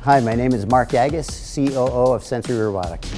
Hi, my name is Mark Agus, COO of Sensory Robotics.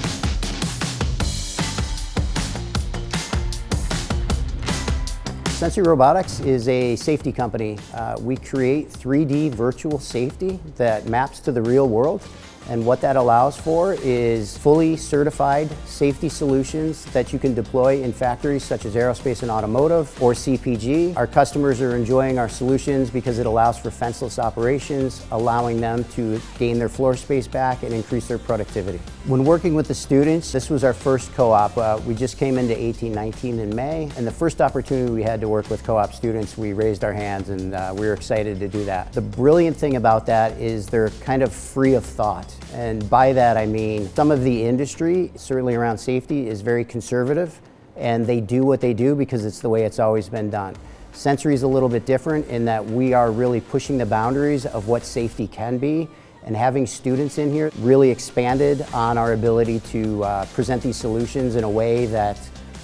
Sensory Robotics is a safety company. We create 3D virtual safety that maps to the real world. And what that allows for is fully certified safety solutions that you can deploy in factories such as aerospace and automotive or CPG. Our customers are enjoying our solutions because it allows for fenceless operations, allowing them to gain their floor space back and increase their productivity. When working with the students, this was our first co-op. We just came into 1819 in May, and the first opportunity we had to work with co-op students, we raised our hands and we were excited to do that. The brilliant thing about that is they're kind of free of thought. And by that I mean some of the industry, certainly around safety, is very conservative, and they do what they do because it's the way it's always been done. Sensory is a little bit different in that we are really pushing the boundaries of what safety can be, and having students in here really expanded on our ability to present these solutions in a way that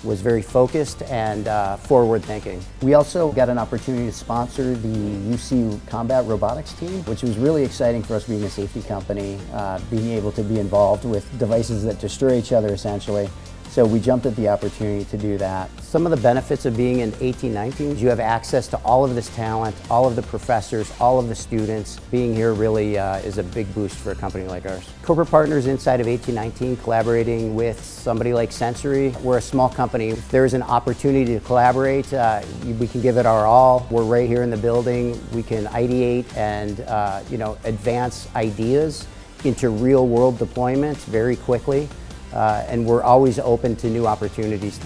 was very focused and forward-thinking. We also got an opportunity to sponsor the UC Combat Robotics team, which was really exciting for us being a safety company, being able to be involved with devices that destroy each other essentially. So we jumped at the opportunity to do that. Some of the benefits of being in 1819 is you have access to all of this talent, all of the professors, all of the students. Being here really is a big boost for a company like ours. Corporate partners inside of 1819 collaborating with somebody like Sensory. We're a small company. If there's an opportunity to collaborate, we can give it our all. We're right here in the building. We can ideate and advance ideas into real world deployment very quickly. And we're always open to new opportunities.